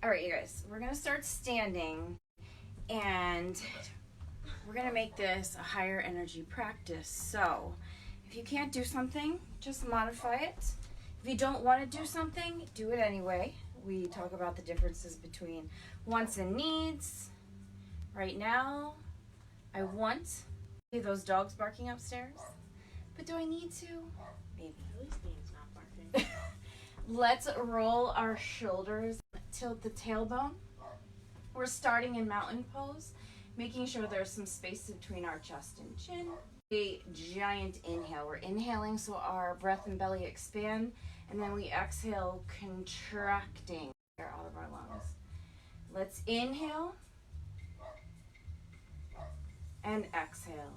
All right, you guys, we're gonna start standing, and we're gonna make this a higher energy practice. So if you can't do something, just modify it. If you don't want to do something, do it anyway. We talk about the differences between wants and needs. Right now, I want those dogs barking upstairs, but do I need to? Maybe. At least Name's not barking. Let's roll our shoulders, tilt the tailbone. We're starting in mountain pose, making sure there's some space between our chest and chin. A giant inhale. We're inhaling so our breath and belly expand, and then we exhale, contracting air out of our lungs. Let's inhale and exhale.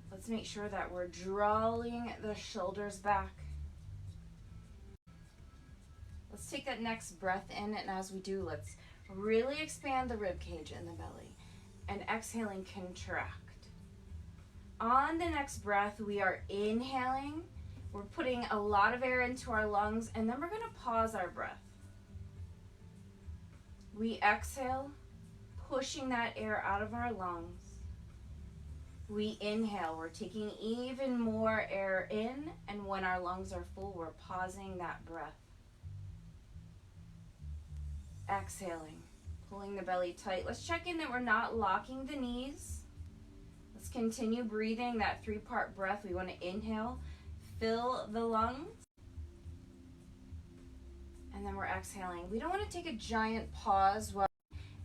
Let's make sure that we're drawing the shoulders back. Let's take that next breath in, and as we do, let's really expand the rib cage in the belly. And exhaling, contract. On the next breath, we are inhaling. We're putting a lot of air into our lungs, and then we're going to pause our breath. We exhale, pushing that air out of our lungs. We inhale, we're taking even more air in, and when our lungs are full, we're pausing that breath. Exhaling, pulling the belly tight. Let's check in that we're not locking the knees. Let's continue breathing that 3-part breath. We want to inhale, fill the lungs, and then we're exhaling. We don't want to take a giant pause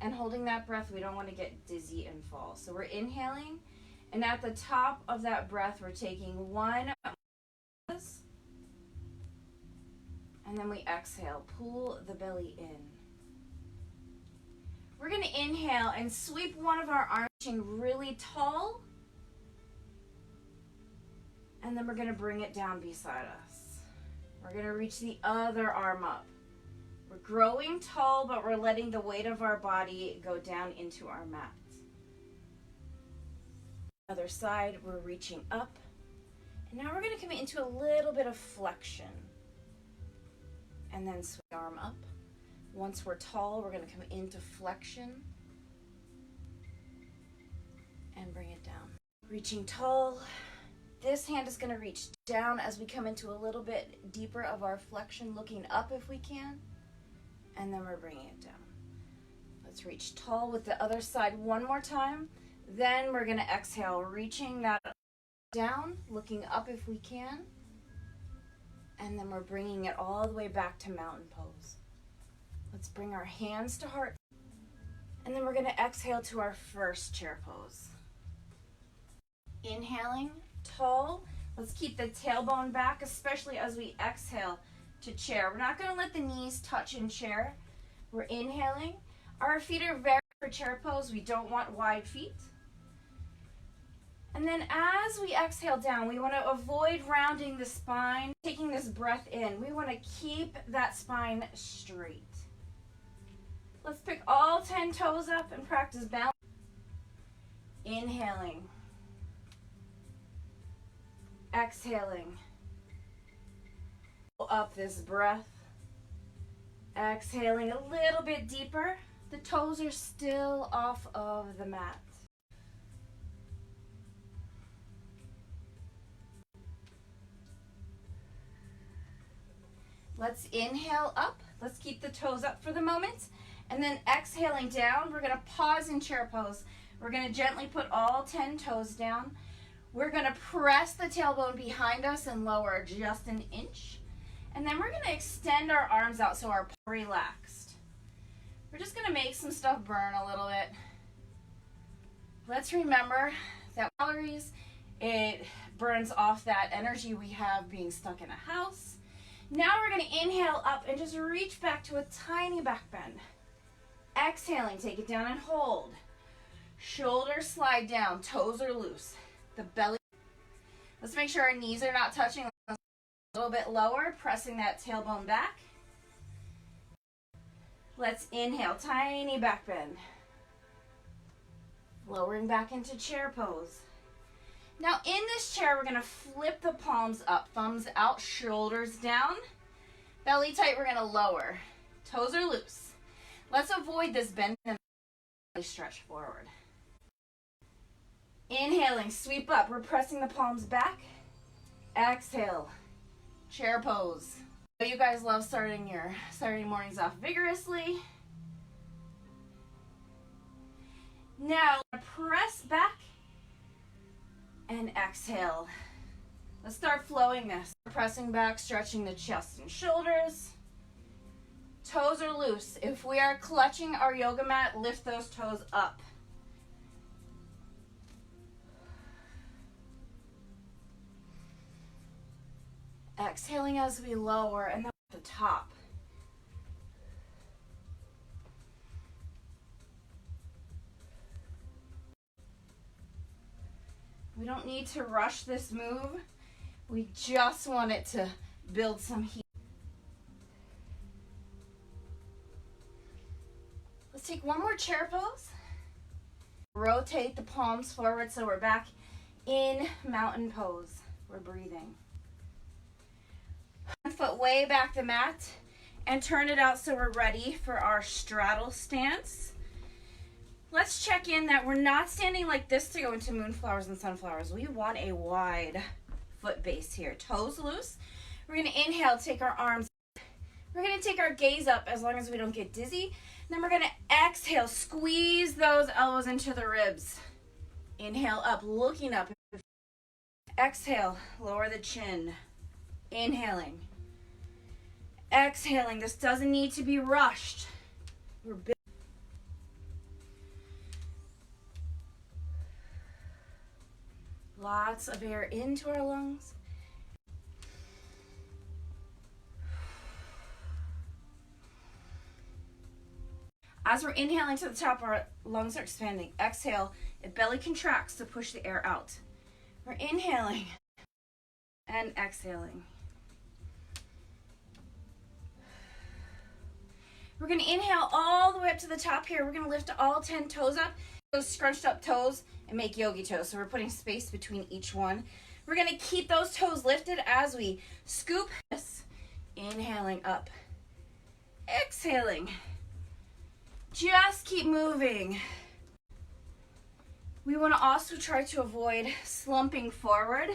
and holding that breath. We don't want to get dizzy and fall. So we're inhaling. And at the top of that breath, we're taking 1 pause, and then we exhale, pull the belly in. We're going to inhale and sweep one of our arms really tall, and then we're going to bring it down beside us. We're going to reach the other arm up. We're growing tall, but we're letting the weight of our body go down into our mat. Other side, we're reaching up, and now we're going to come into a little bit of flexion, and then swing arm up. Once we're tall, we're going to come into flexion and bring it down. Reaching tall, this hand is going to reach down as we come into a little bit deeper of our flexion, looking up if we can, and then we're bringing it down. Let's reach tall with the other side one more time. Then we're going to exhale, reaching that down, looking up if we can. And then we're bringing it all the way back to mountain pose. Let's bring our hands to heart. And then we're going to exhale to our first chair pose. Inhaling, tall. Let's keep the tailbone back, especially as we exhale to chair. We're not going to let the knees touch in chair. We're inhaling. Our feet are very for chair pose. We don't want wide feet. And then as we exhale down, we want to avoid rounding the spine, taking this breath in. We want to keep that spine straight. Let's pick all 10 toes up and practice balance. Inhaling. Exhaling. Pull up this breath. Exhaling a little bit deeper. The toes are still off of the mat. Let's inhale up. Let's keep the toes up for the moment. And then exhaling down, we're going to pause in chair pose. We're going to gently put all 10 toes down. We're going to press the tailbone behind us and lower just an inch. And then we're going to extend our arms out so our relaxed. We're just going to make some stuff burn a little bit. Let's remember that calories, it burns off that energy we have being stuck in a house. Now we're going to inhale up and just reach back to a tiny back bend. Exhaling, take it down and hold. Shoulders slide down, toes are loose. The belly. Let's make sure our knees are not touching. A little bit lower, pressing that tailbone back. Let's inhale, tiny back bend. Lowering back into chair pose. Now in this chair, we're going to flip the palms up, thumbs out, shoulders down. Belly tight, we're gonna lower. Toes are loose. Let's avoid this bend and stretch forward. Inhaling, sweep up. We're pressing the palms back. Exhale, chair pose. You guys love starting your Saturday mornings off vigorously. Now, press back and exhale. Let's start flowing this. Pressing back, stretching the chest and shoulders. Toes are loose. If we are clutching our yoga mat, lift those toes up. Exhaling as we lower, and then at the top. We don't need to rush this move. We just want it to build some heat. Let's take one more chair pose. Rotate the palms forward so we're back in mountain pose. We're breathing. One foot way back the mat and turn it out so we're ready for our straddle stance. Let's check in that we're not standing like this to go into moonflowers and sunflowers. We want a wide foot base here. Toes loose. We're going to inhale, take our arms. We're going to take our gaze up as long as we don't get dizzy. Then we're going to exhale, squeeze those elbows into the ribs. Inhale up, looking up. Exhale, lower the chin. Inhaling. Exhaling. This doesn't need to be rushed. We're lots of air into our lungs. As we're inhaling to the top, our lungs are expanding. Exhale, it belly contracts to push the air out. We're inhaling and exhaling. We're going to inhale all the way up to the top here. We're going to lift all 10 toes up, those scrunched up toes, and make yogi toes. So we're putting space between each one. We're going to keep those toes lifted as we scoop this. Inhaling up. Exhaling. Just keep moving. We want to also try to avoid slumping forward.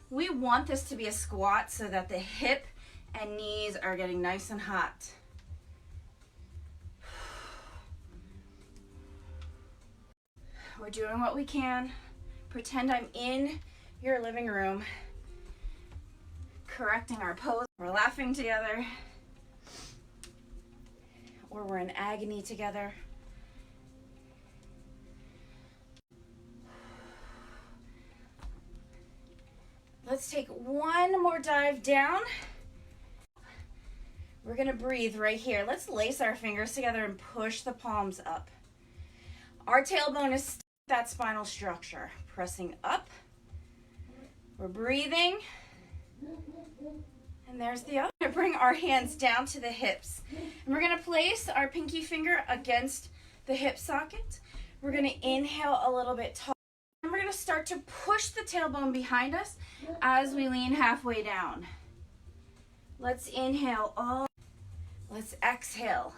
We want this to be a squat so that the hip and knees are getting nice and hot. We're doing what we can. Pretend I'm in your living room, correcting our pose. We're laughing together, or we're in agony together. Let's take one more dive down. We're gonna breathe right here. Let's lace our fingers together and push the palms up. Our tailbone is that spinal structure. Pressing up. We're breathing. And there's the other. We're gonna bring our hands down to the hips. And we're gonna place our pinky finger against the hip socket. We're gonna inhale a little bit tall. And we're gonna start to push the tailbone behind us as we lean halfway down. Let's inhale all. Let's exhale.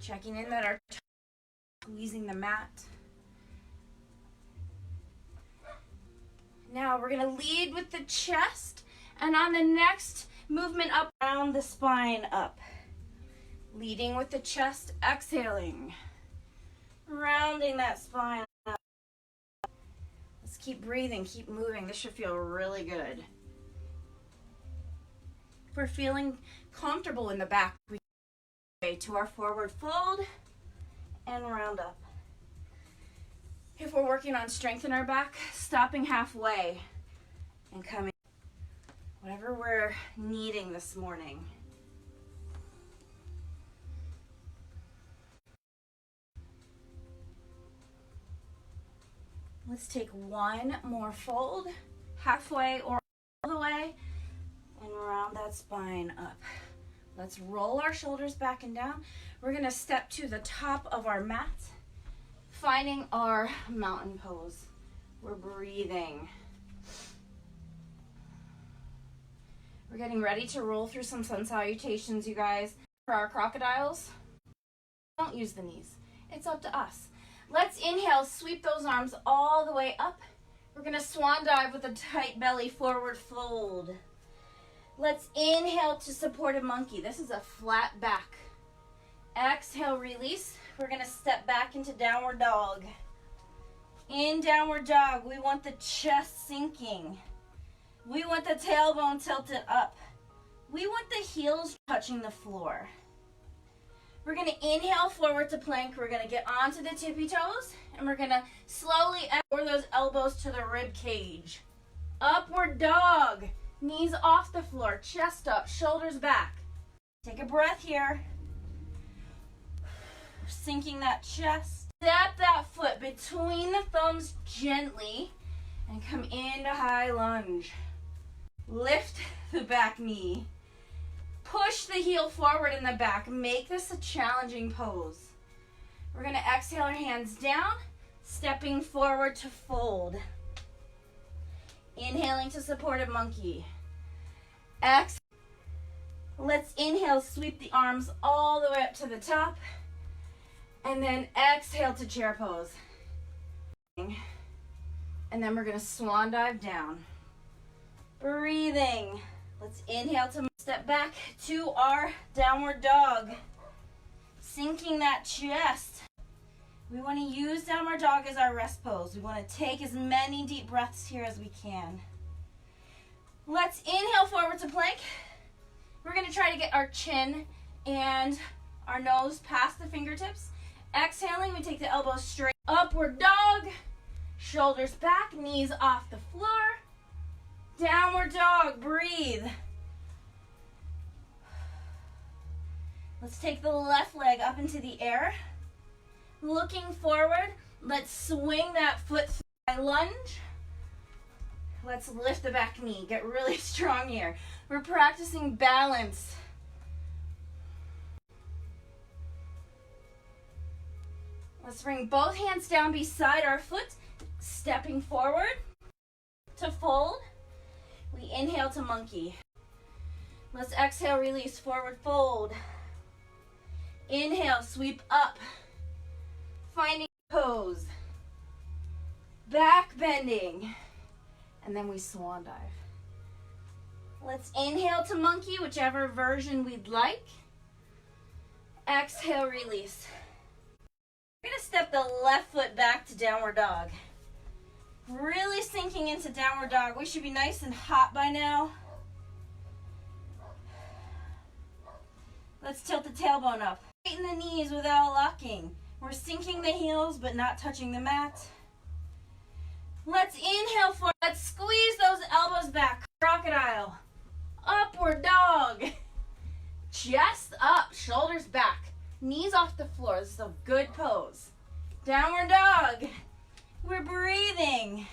Checking in that our toes are squeezing the mat. Now we're going to lead with the chest, and on the next movement up, round the spine up. Leading with the chest, exhaling. Rounding that spine up. Let's keep breathing, keep moving. This should feel really good. If we're feeling comfortable in the back, we to our forward fold and round up. If we're working on strength in our back, stopping halfway and coming, whatever we're needing this morning. Let's take one more fold, halfway or all the way, and round that spine up. Let's roll our shoulders back and down. We're going to step to the top of our mat, finding our mountain pose. We're breathing. We're getting ready to roll through some sun salutations, you guys. For our crocodiles, don't use the knees. It's up to us. Let's inhale, sweep those arms all the way up. We're gonna swan dive with a tight belly, forward fold. Let's inhale to supported monkey. This is a flat back. Exhale, release. We're gonna step back into downward dog. In downward dog, we want the chest sinking. We want the tailbone tilted up. We want the heels touching the floor. We're gonna inhale forward to plank. We're gonna get onto the tippy toes, and we're gonna slowly lower those elbows to the rib cage. Upward dog. Knees off the floor, chest up, shoulders back. Take a breath here. Sinking that chest. Step that foot between the thumbs gently and come into high lunge. Lift the back knee. Push the heel forward in the back. Make this a challenging pose. We're going to exhale our hands down, stepping forward to fold. Inhaling to supported monkey. Exhale. Let's inhale, sweep the arms all the way up to the top. And then exhale to chair pose. And then we're going to swan dive down. Breathing. Let's inhale to step back to our downward dog. Sinking that chest. We want to use downward dog as our rest pose. We want to take as many deep breaths here as we can. Let's inhale forward to plank. We're going to try to get our chin and our nose past the fingertips. Exhaling, we take the elbows straight. Upward dog. Shoulders back, knees off the floor. Downward dog, breathe. Let's take the left leg up into the air. Looking forward, let's swing that foot through my lunge. Let's lift the back knee, get really strong here. We're practicing balance. Let's bring both hands down beside our foot, stepping forward to fold. We inhale to monkey. Let's exhale, release, forward fold. Inhale, sweep up. Finding pose. Back bending. And then we swan dive. Let's inhale to monkey, whichever version we'd like. Exhale, release. We're going to step the left foot back to downward dog. Really sinking into downward dog. We should be nice and hot by now. Let's tilt the tailbone up. Straighten the knees without locking. We're sinking the heels but not touching the mat. Let's inhale forward. Let's squeeze those elbows back. Crocodile. Upward dog. Chest up, shoulders back. Knees off the floor. This is a good pose. Downward dog. We're breathing.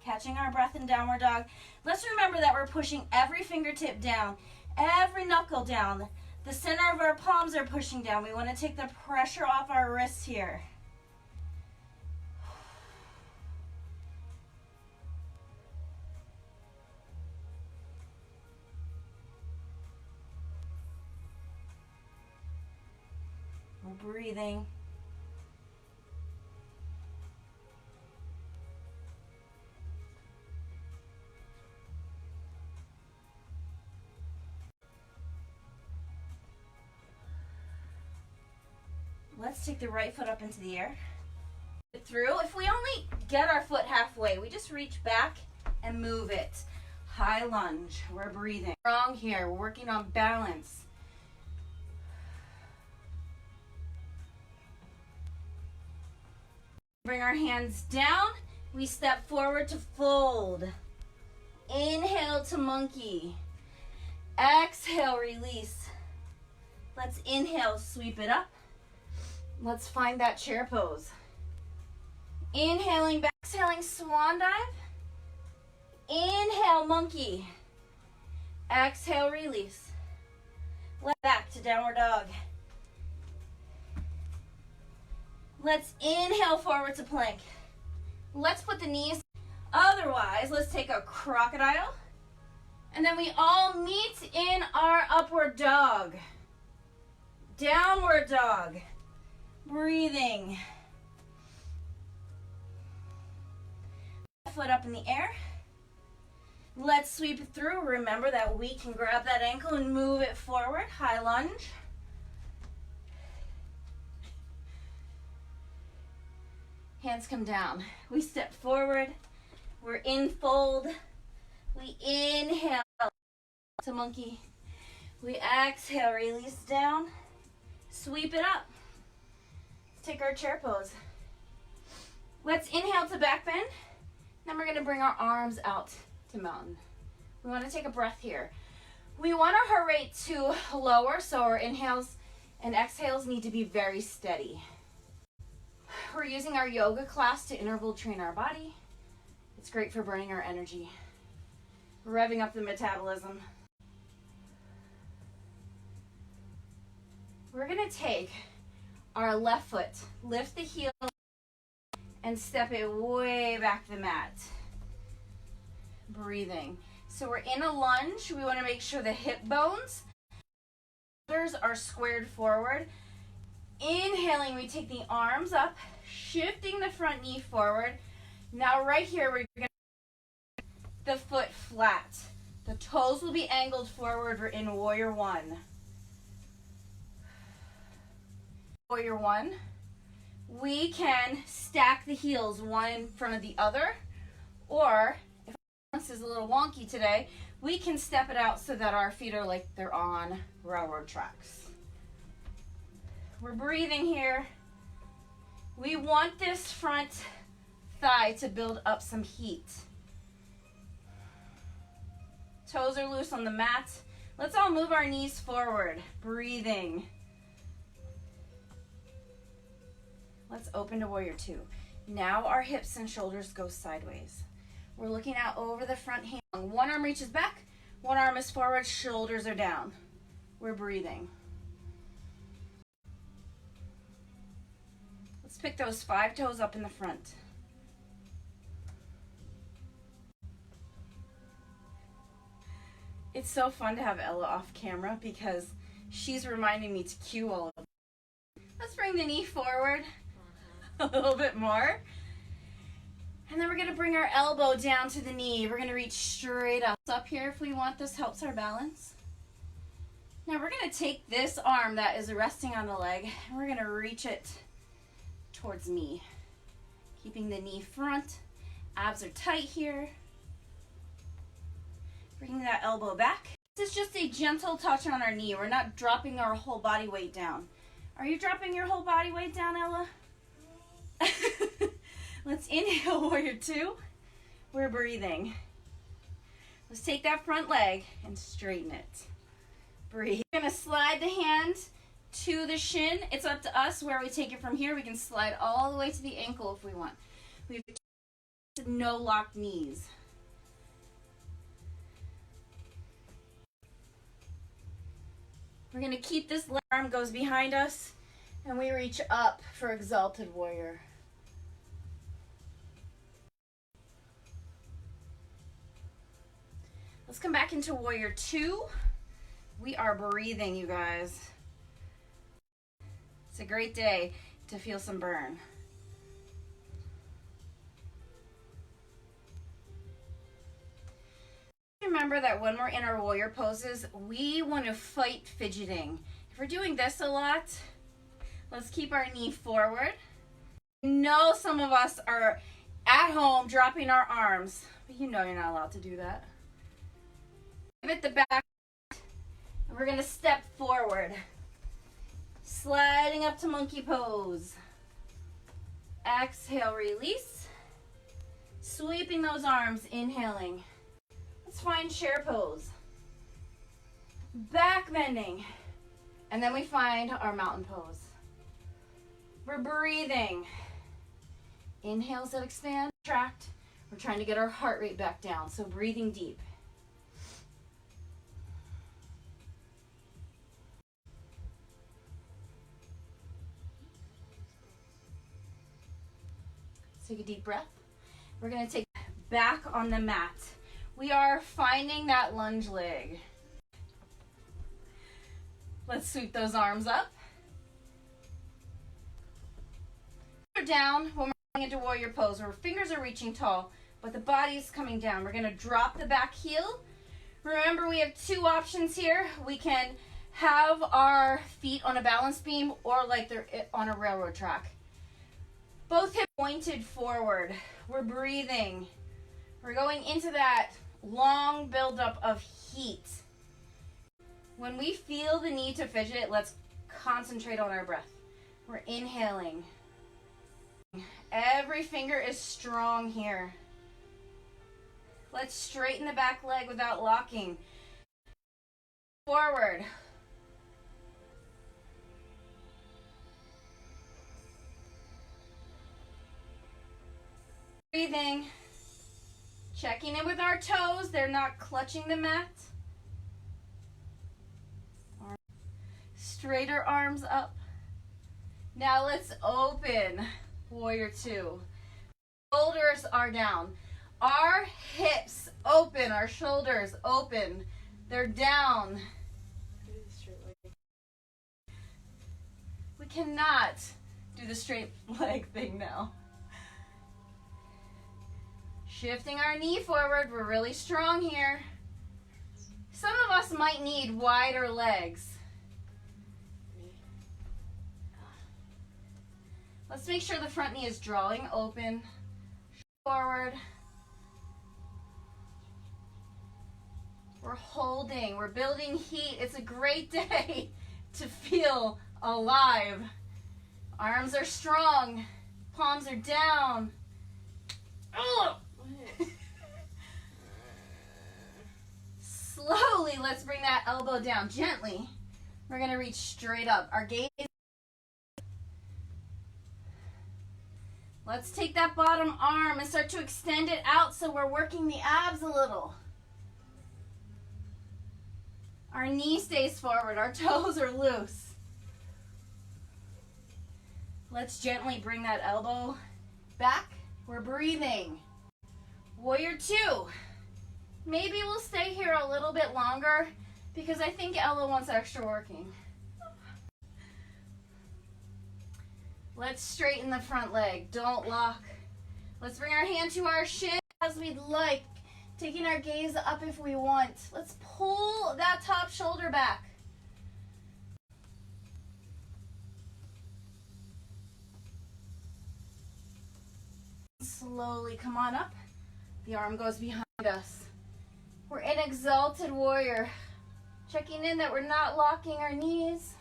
Catching our breath in downward dog. Let's remember that we're pushing every fingertip down, every knuckle down. The center of our palms are pushing down. We want to take the pressure off our wrists here. We're breathing. Let's take the right foot up into the air. Through. If we only get our foot halfway, we just reach back and move it. High lunge. We're breathing. Strong here. We're working on balance. Bring our hands down. We step forward to fold. Inhale to monkey. Exhale, release. Let's inhale, sweep it up. Let's find that chair pose. Inhaling back, exhaling swan dive. Inhale, monkey. Exhale, release. Back to downward dog. Let's inhale forward to plank. Let's put the knees. Otherwise, guys, let's take a crocodile. And then we all meet in our upward dog. Downward dog. Breathing. Foot up in the air. Let's sweep it through. Remember that we can grab that ankle and move it forward. High lunge. Hands come down. We step forward. We're in fold. We inhale to monkey. We exhale, release down. Sweep it up. Take our chair pose. Let's inhale to back bend. Then we're going to bring our arms out to mountain. We want to take a breath here. We want our heart rate to lower, so our inhales and exhales need to be very steady. We're using our yoga class to interval train our body. It's great for burning our energy, revving up the metabolism. We're going to take our left foot, lift the heel, and step it way back the mat. Breathing. So we're in a lunge. We want to make sure the hip bones, shoulders are squared forward. Inhaling, we take the arms up, shifting the front knee forward. Now right here, we're going to the foot flat. The toes will be angled forward. We're in warrior one. Warrior one. We can stack the heels one in front of the other, or if our balance is a little wonky today, we can step it out so that our feet are like they're on railroad tracks. We're breathing here. We want this front thigh to build up some heat. Toes are loose on the mat. Let's all move our knees forward. Breathing. Let's open to warrior two. Now our hips and shoulders go sideways. We're looking out over the front hand. One arm reaches back, one arm is forward, shoulders are down. We're breathing. Let's pick those 5 toes up in the front. It's so fun to have Ella off camera because she's reminding me to cue all of them. Let's bring the knee forward a little bit more. And then we're going to bring our elbow down to the knee. We're going to reach straight up here if we want. This helps our balance. Now we're going to take this arm that is resting on the leg and we're going to reach it towards me. Keeping the knee front. Abs are tight here. Bringing that elbow back. This is just a gentle touch on our knee. We're not dropping our whole body weight down. Are you dropping your whole body weight down, Ella? Let's inhale, warrior two. We're breathing. Let's take that front leg and straighten it. Breathe. We're going to slide the hand to the shin. It's up to us where we take it from here. We can slide all the way to the ankle if we want. We have no locked knees. We're going to keep this left arm goes behind us and we reach up for exalted warrior. Let's come back into warrior two. We are breathing, you guys. It's a great day to feel some burn. Remember that when we're in our warrior poses, we want to fight fidgeting. If we're doing this a lot, let's keep our knee forward. I know some of us are at home dropping our arms, but you know you're not allowed to do that. Give it the back, and we're going to step forward. Sliding up to monkey pose. Exhale, release. Sweeping those arms, inhaling. Let's find chair pose. Back bending. And then we find our mountain pose. We're breathing. Inhales that expand, contract. We're trying to get our heart rate back down, so breathing deep. Take a deep breath. We're going to take back on the mat. We are finding that lunge leg. Let's sweep those arms up. Down when we're going into warrior pose, where fingers are reaching tall, but the body is coming down. We're going to drop the back heel. Remember, we have two options here. We can have our feet on a balance beam or like they're on a railroad track. Both hips pointed forward. We're breathing. We're going into that long buildup of heat. When we feel the need to fidget, let's concentrate on our breath. We're inhaling. Every finger is strong here. Let's straighten the back leg without locking. Forward. Breathing. Checking in with our toes. They're not clutching the mat. Straighter arms up. Now let's open. Warrior two. Shoulders are down. Our hips open. Our shoulders open. They're down. We cannot do the straight leg thing now. Shifting our knee forward. We're really strong here. Some of us might need wider legs. Let's make sure the front knee is drawing open. Forward. We're holding. We're building heat. It's a great day to feel alive. Arms are strong. Palms are down. Oh! Slowly, let's bring that elbow down gently. We're going to reach straight up. Our gaze. Let's take that bottom arm and start to extend it out so we're working the abs a little. Our knee stays forward. Our toes are loose. Let's gently bring that elbow back. We're breathing. Warrior two. Maybe we'll stay here a little bit longer because I think Ella wants extra working. Let's straighten the front leg. Don't lock. Let's bring our hand to our shin as we'd like. Taking our gaze up if we want. Let's pull that top shoulder back. Slowly come on up. The arm goes behind us. We're in exalted warrior. Checking in that we're not locking our knees.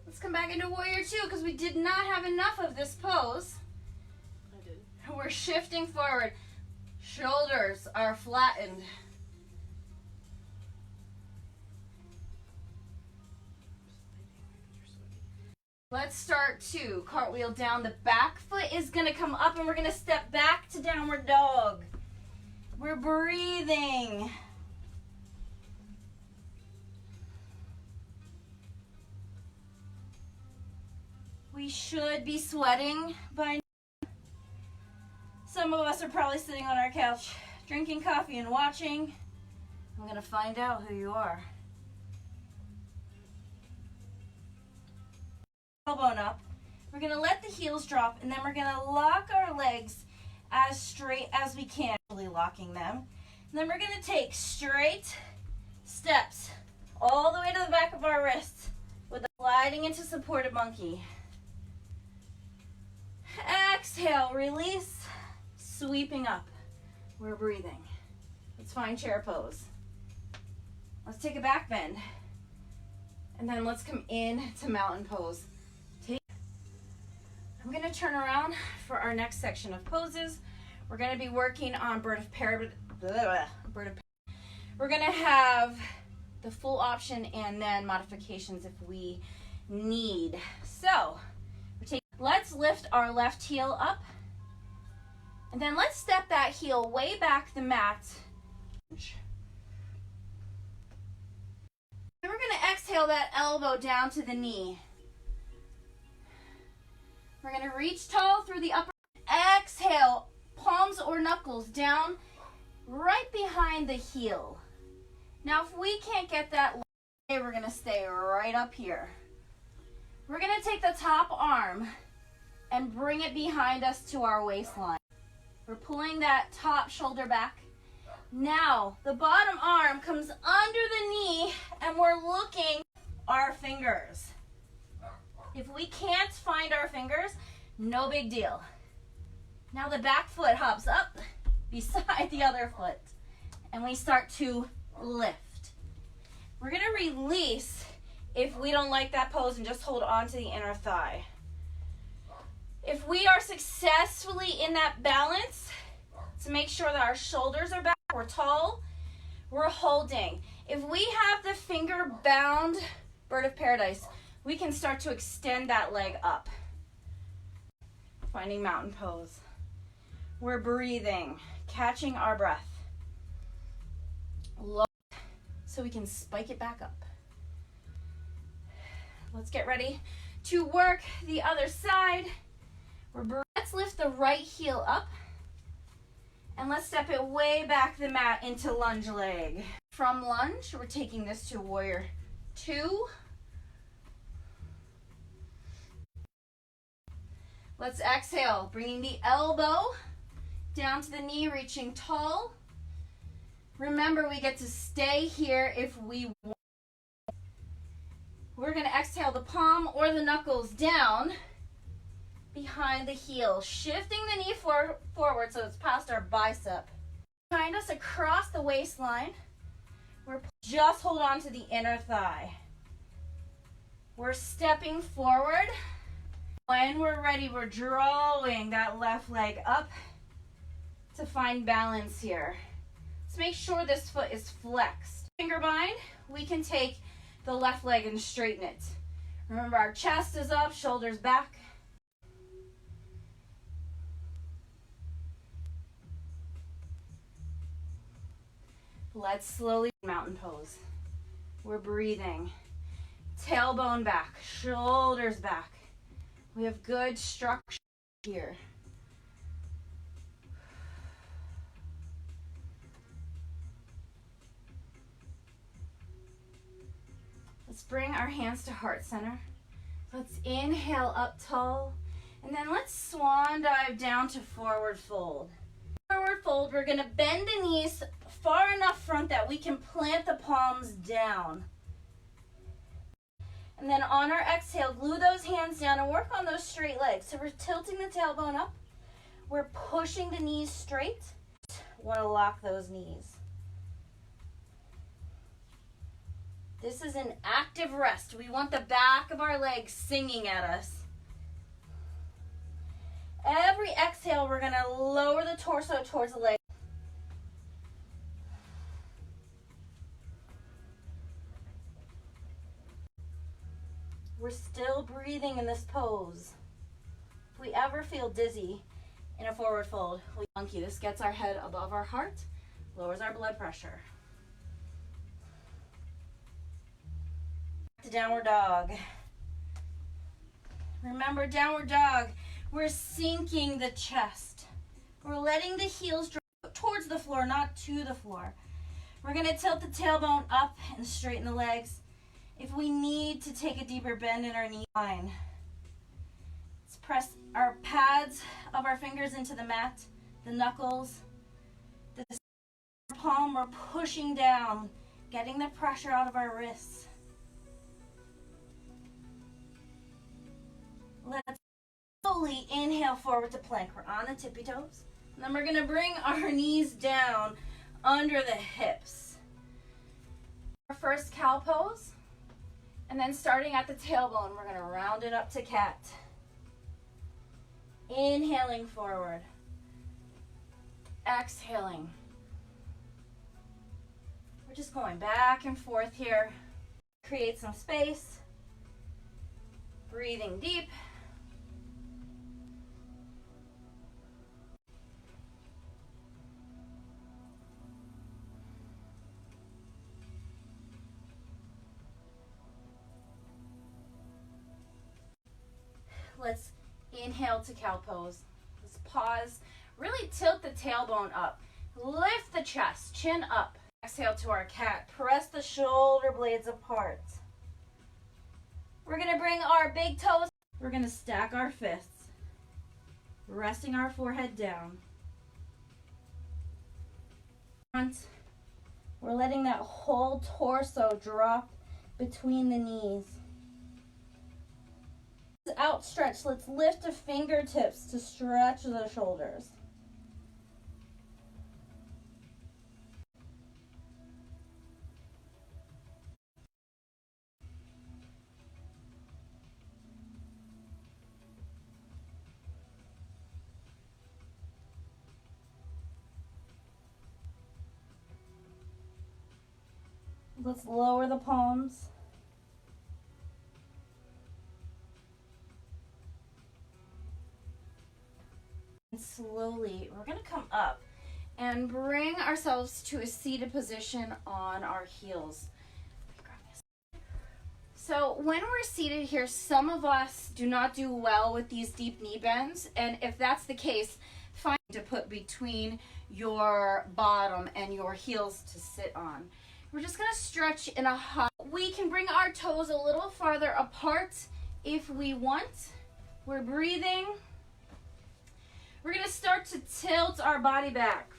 Let's come back into warrior two because we did not have enough of this pose. I did. We're shifting forward. Shoulders are flattened. Let's start to cartwheel down. The back foot is going to come up and we're going to step back to downward dog. We're breathing. We should be sweating by now. Some of us are probably sitting on our couch drinking coffee and watching. I'm going to find out who you are. Tailbone up. We're going to let the heels drop and then we're going to lock our legs as straight as we can, really locking them. And then we're going to take straight steps all the way to the back of our wrists with sliding into supported monkey. Exhale, release, sweeping up. We're breathing. Let's find chair pose. Let's take a back bend. And then let's come in to mountain pose. I'm going to turn around for our next section of poses. We're going to be working on bird of paradise. We're going to have the full option and then modifications if we need. So, let's lift our left heel up. And then let's step that heel way back the mat. Then we're going to exhale that elbow down to the knee. We're going to reach tall through the upper. Exhale, palms or knuckles down right behind the heel. Now, if we can't get that, we're going to stay right up here. We're going to take the top arm and bring it behind us to our waistline. We're pulling that top shoulder back. Now, the bottom arm comes under the knee and we're looking our fingers. If we can't find our fingers, no big deal. Now the back foot hops up beside the other foot and we start to lift. We're going to release if we don't like that pose and just hold on to the inner thigh. If we are successfully in that balance, to make sure that our shoulders are back, we're tall, we're holding. If we have the finger bound bird of paradise, we can start to extend that leg up. Finding mountain pose. We're breathing, catching our breath. Low, so we can spike it back up. Let's get ready to work the other side. Let's lift the right heel up. And let's step it way back the mat into lunge leg. From lunge, we're taking this to warrior 2. Let's exhale, bringing the elbow down to the knee, reaching tall. Remember, we get to stay here if we want. We're going to exhale the palm or the knuckles down behind the heel, shifting the knee forward so it's past our bicep. Behind us across the waistline, we're just hold on to the inner thigh. We're stepping forward. When we're ready, we're drawing that left leg up to find balance here. Let's make sure this foot is flexed. Finger bind, we can take the left leg and straighten it. Remember, our chest is up, shoulders back. Let's slowly mountain pose. We're breathing. Tailbone back, shoulders back. We have good structure here. Let's bring our hands to heart center. Let's inhale up tall. And then let's swan dive down to forward fold. Forward fold, we're going to bend the knees far enough front that we can plant the palms down. And then on our exhale, glue those hands down and work on those straight legs. So we're tilting the tailbone up. We're pushing the knees straight. Want to lock those knees. This is an active rest. We want the back of our legs singing at us. Every exhale, we're going to lower the torso towards the leg. We're still breathing in this pose. If we ever feel dizzy in a forward fold, monkey. This gets our head above our heart, lowers our blood pressure. To downward dog. Remember, downward dog, we're sinking the chest. We're letting the heels drop towards the floor, not to the floor. We're going to tilt the tailbone up and straighten the legs. If we need to take a deeper bend in our knee line, let's press our pads of our fingers into the mat, the knuckles, the palm, we're pushing down, getting the pressure out of our wrists. Let's slowly inhale forward to plank. We're on the tippy toes. And then we're going to bring our knees down under the hips. Our first cow pose. And then starting at the tailbone, we're going to round it up to cat. Inhaling forward. Exhaling. We're just going back and forth here. Create some space. Breathing deep. Let's inhale to cow pose. Let's pause. Really tilt the tailbone up. Lift the chest, chin up. Exhale to our cat. Press the shoulder blades apart. We're going to bring our big toes. We're going to stack our fists, resting our forehead down. Front. We're letting that whole torso drop between the knees. Outstretch. Let's lift the fingertips to stretch the shoulders. Let's lower the palms. And slowly, we're going to come up and bring ourselves to a seated position on our heels. So when we're seated here, some of us do not do well with these deep knee bends. And if that's the case, find to put between your bottom and your heels to sit on. We're just going to stretch in a hug. We can bring our toes a little farther apart if we want. We're breathing. We're going to start to tilt our body back.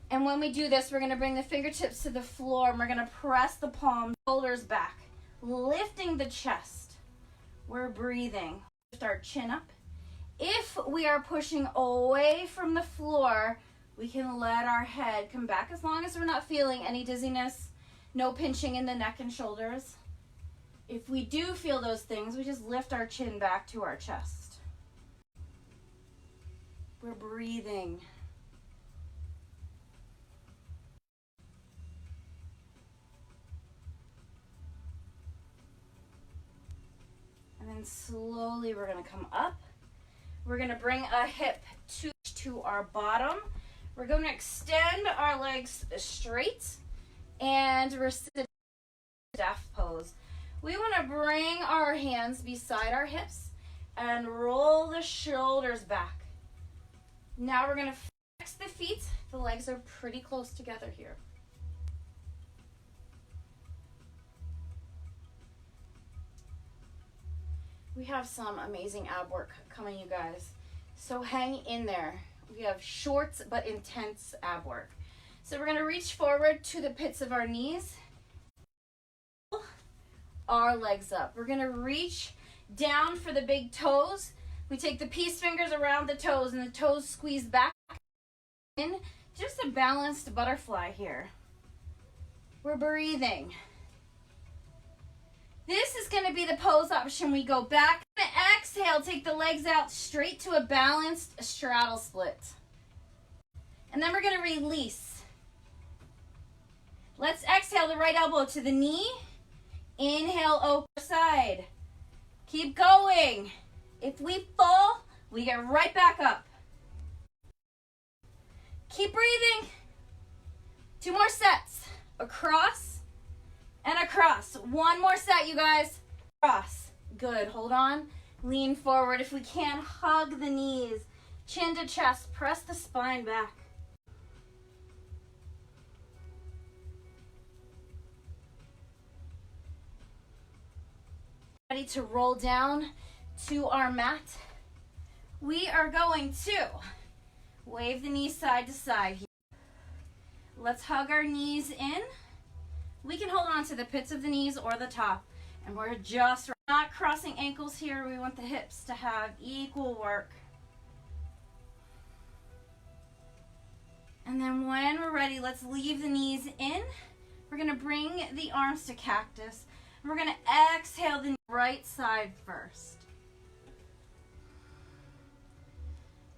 And when we do this, we're going to bring the fingertips to the floor and we're going to press the palms, shoulders back, lifting the chest. We're breathing. Lift our chin up. If we are pushing away from the floor, we can let our head come back as long as we're not feeling any dizziness, no pinching in the neck and shoulders. If we do feel those things, we just lift our chin back to our chest. We're breathing. And then slowly we're going to come up. We're going to bring a hip to our bottom. We're going to extend our legs straight and we're sitting in death pose. We want to bring our hands beside our hips and roll the shoulders back. Now we're going to flex the feet. The legs are pretty close together here. We have some amazing ab work coming, you guys. So hang in there. We have short but intense ab work. So we're going to reach forward to the pits of our knees. Our legs up. We're going to reach down for the big toes. We take the peace fingers around the toes and the toes squeeze back in. Just a balanced butterfly here. We're breathing. This is going to be the pose option. We go back. Exhale, take the legs out straight to a balanced straddle split. And then we're going to release. Let's exhale the right elbow to the knee. Inhale, open side. Keep going. If we fall, we get right back up. Keep breathing. 2 more sets. Across and across. 1 more set, you guys. Across. Good. Hold on. Lean forward. If we can, hug the knees. Chin to chest. Press the spine back. Ready to roll down to our mat. We are going to wave the knees side to side here. Let's hug our knees in. We can hold on to the pits of the knees or the top. And we're just not crossing ankles here. We want the hips to have equal work. And then when we're ready, let's leave the knees in. We're going to bring the arms to cactus. And we're going to exhale the right side first.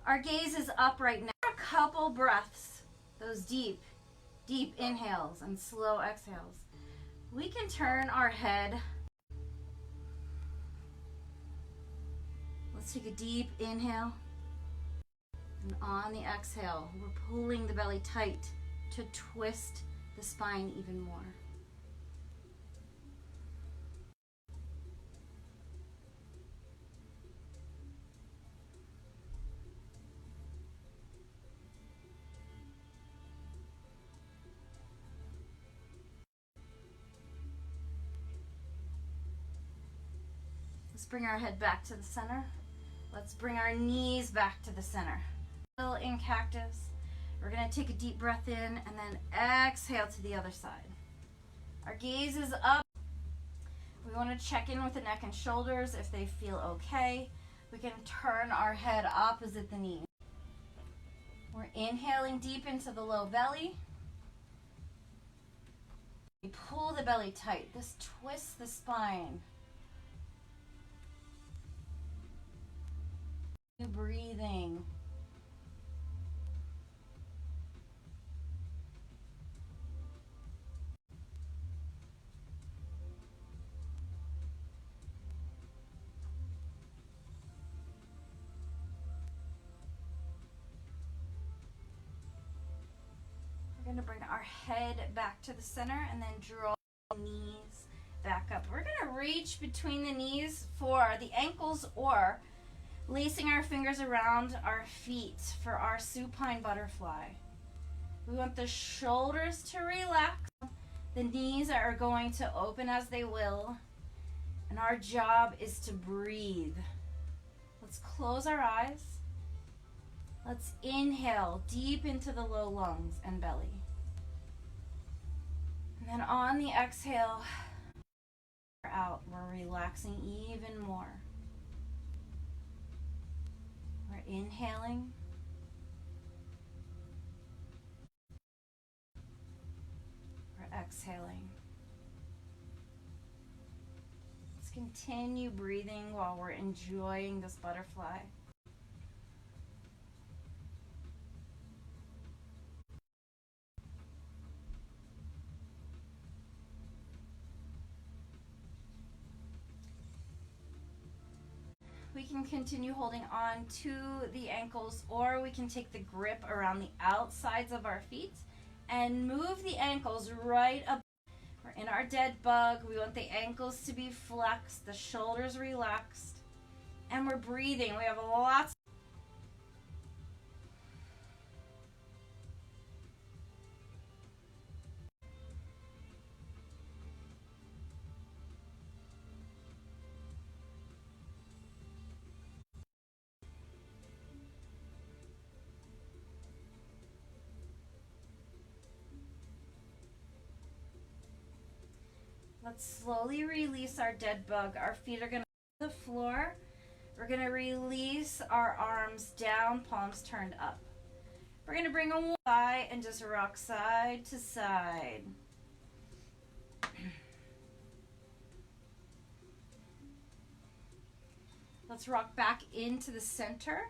Our gaze is up right now. A couple breaths, those deep, deep inhales and slow exhales. We can turn our head. Let's take a deep inhale. And on the exhale, we're pulling the belly tight to twist the spine even more. . Let's bring our head back to the center. Let's bring our knees back to the center. Still in cactus. We're going to take a deep breath in and then exhale to the other side. Our gaze is up. We want to check in with the neck and shoulders if they feel okay. We can turn our head opposite the knee. We're inhaling deep into the low belly. We pull the belly tight. This twists the spine. Breathing. We're going to bring our head back to the center and then draw the knees back up. We're going to reach between the knees for the ankles or lacing our fingers around our feet for our supine butterfly. We want the shoulders to relax. The knees are going to open as they will. And our job is to breathe. Let's close our eyes. Let's inhale deep into the low lungs and belly. And then on the exhale, out, we're relaxing even more. We're inhaling. We're exhaling. Let's continue breathing while we're enjoying this butterfly. We can continue holding on to the ankles, or we can take the grip around the outsides of our feet and move the ankles right up. We're in our dead bug. We want the ankles to be flexed, the shoulders relaxed, and we're breathing. We have lots. Let's slowly release our dead bug. Our feet are going to the floor. We're going to release our arms down, palms turned up. We're going to bring a thigh and just rock side to side. Let's rock back into the center.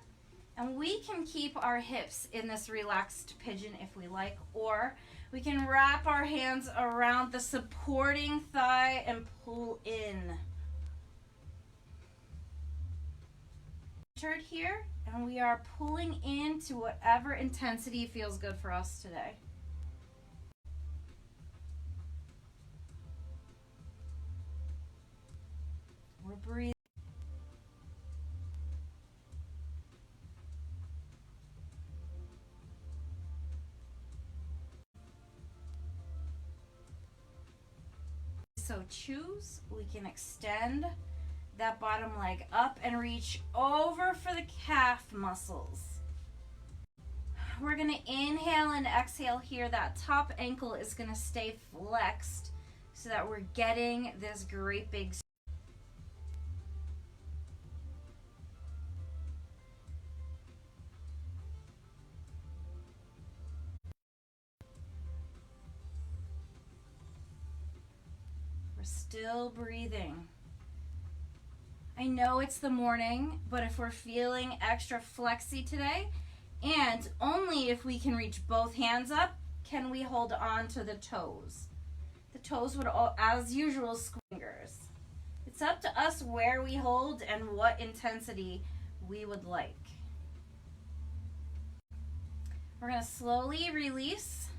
And we can keep our hips in this relaxed pigeon if we like, or we can wrap our hands around the supporting thigh and pull in. Centered here, and we are pulling into whatever intensity feels good for us today. We're breathing. So choose, we can extend that bottom leg up and reach over for the calf muscles. We're going to inhale and exhale here. That top ankle is going to stay flexed so that we're getting this great big. Still breathing. I know it's the morning, but if we're feeling extra flexy today, and only if we can reach both hands up, can we hold on to the toes. The toes would, all, as usual, fingers. It's up to us where we hold and what intensity we would like. We're going to slowly release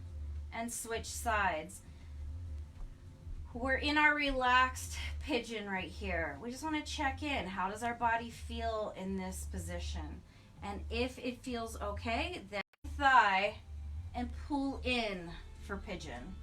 and switch sides. We're in our relaxed pigeon right here. We just want to check in. How does our body feel in this position? And if it feels okay, then thigh and pull in for pigeon.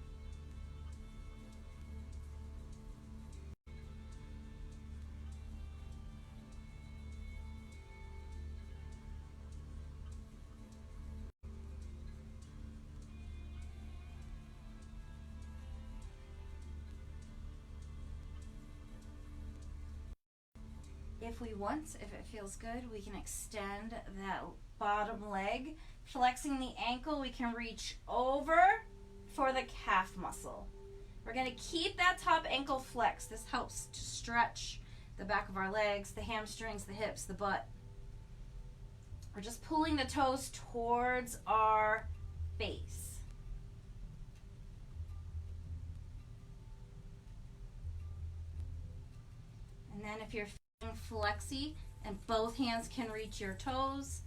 If we want, if it feels good, we can extend that bottom leg. Flexing the ankle, we can reach over for the calf muscle. We're going to keep that top ankle flexed. This helps to stretch the back of our legs, the hamstrings, the hips, the butt. We're just pulling the toes towards our face. And then if you're feeling flexy and both hands can reach your toes,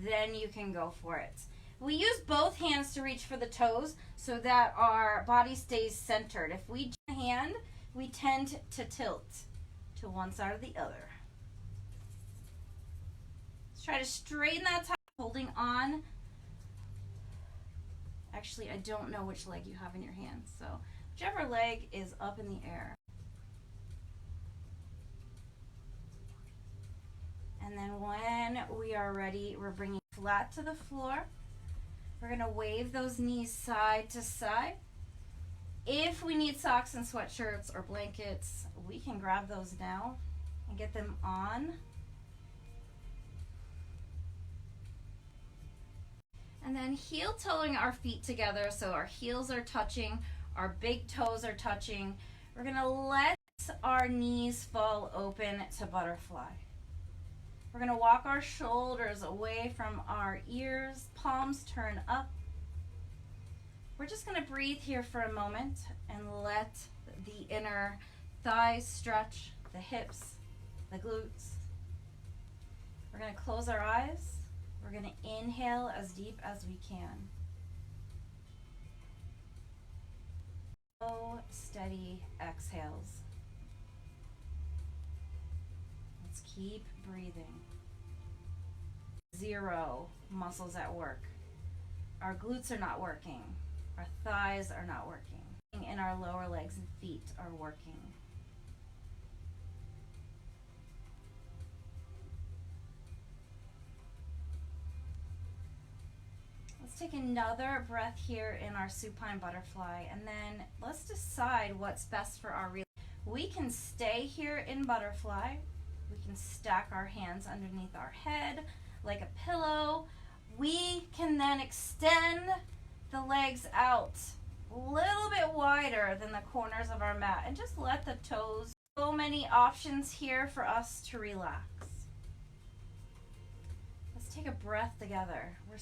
then you can go for it. We use both hands to reach for the toes so that our body stays centered. If we hand, we tend to tilt to one side or the other. Let's try to straighten that top, holding on. Actually, I don't know which leg you have in your hand, so whichever leg is up in the air. And then when we are ready, we're bringing flat to the floor. We're going to wave those knees side to side. If we need socks and sweatshirts or blankets, we can grab those now and get them on. And then heel-toeing our feet together so our heels are touching, our big toes are touching. We're going to let our knees fall open to butterfly. We're going to walk our shoulders away from our ears, palms turn up. We're just going to breathe here for a moment and let the inner thighs stretch, the hips, the glutes. We're going to close our eyes. We're going to inhale as deep as we can. Slow, steady exhales. Let's keep breathing. 0 muscles at work. Our glutes are not working. Our thighs are not working. And our lower legs and feet are working. Let's take another breath here in our supine butterfly, and then let's decide what's best for our relaxation. We can stay here in butterfly. We can stack our hands underneath our head like a pillow. We can then extend the legs out a little bit wider than the corners of our mat and just let the toes. So many options here for us to relax. Let's take a breath together. We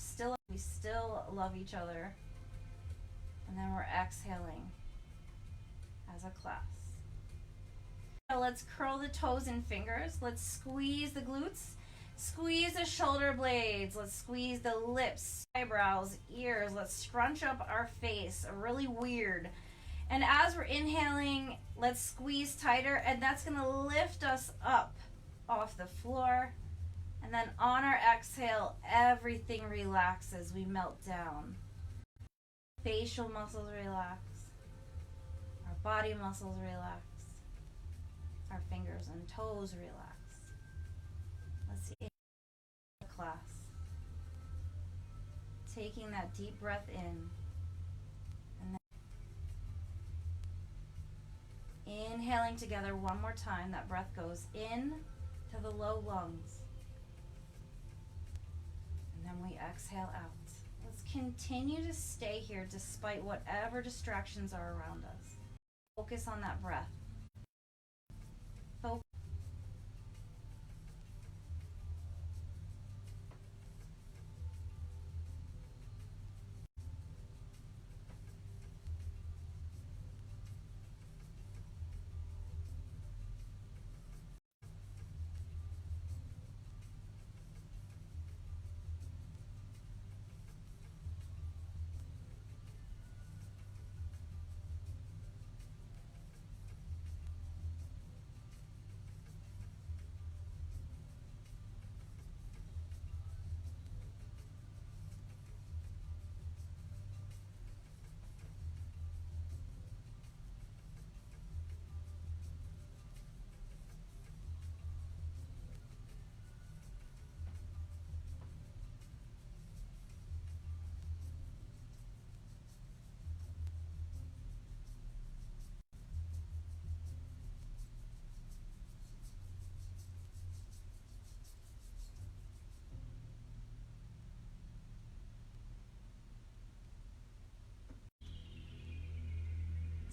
still love each other. And then we're exhaling as a class. Now let's curl the toes and fingers. Let's squeeze the glutes. Squeeze the shoulder blades. Let's squeeze the lips, eyebrows, ears. Let's scrunch up our face. Really weird. And as we're inhaling, let's squeeze tighter, and that's going to lift us up off the floor. And then on our exhale, everything relaxes. We melt down. Facial muscles relax. Our body muscles relax. Our fingers and toes relax. Let's see. Class. Taking that deep breath in. And then inhaling together one more time. That breath goes in to the low lungs. And then we exhale out. Let's continue to stay here despite whatever distractions are around us. Focus on that breath. Focus.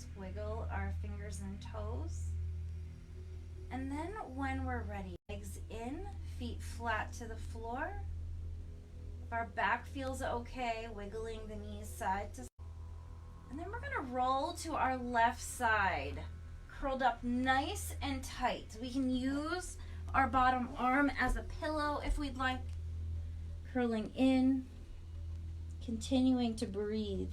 Let's wiggle our fingers and toes. And then when we're ready, legs in, feet flat to the floor. If our back feels okay, wiggling the knees side to side. And then we're gonna roll to our left side, curled up nice and tight. We can use our bottom arm as a pillow if we'd like. Curling in, continuing to breathe.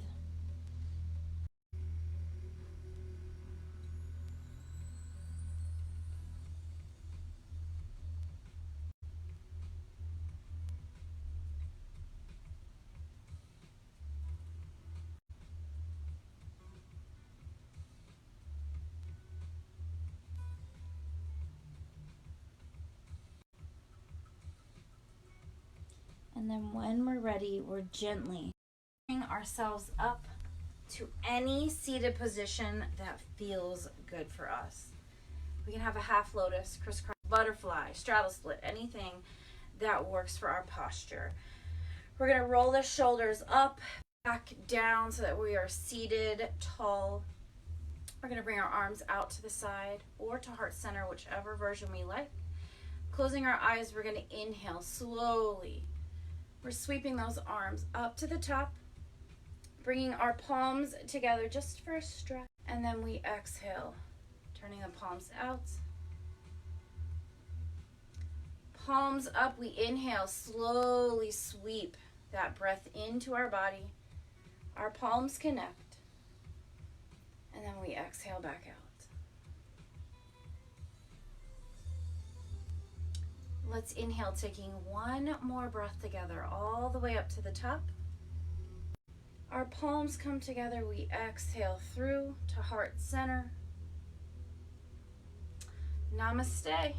And then when we're ready, we're gently bring ourselves up to any seated position that feels good for us. We can have a half lotus, crisscross, butterfly, straddle split, anything that works for our posture. We're going to roll the shoulders up, back down so that we are seated tall. We're going to bring our arms out to the side or to heart center, whichever version we like. Closing our eyes, we're going to inhale slowly. We're sweeping those arms up to the top, bringing our palms together just for a stretch. And then we exhale, turning the palms out. Palms up, we inhale, slowly sweep that breath into our body. Our palms connect. And then we exhale back out. Let's inhale, taking one more breath together, all the way up to the top. Our palms come together, we exhale through to heart center. Namaste.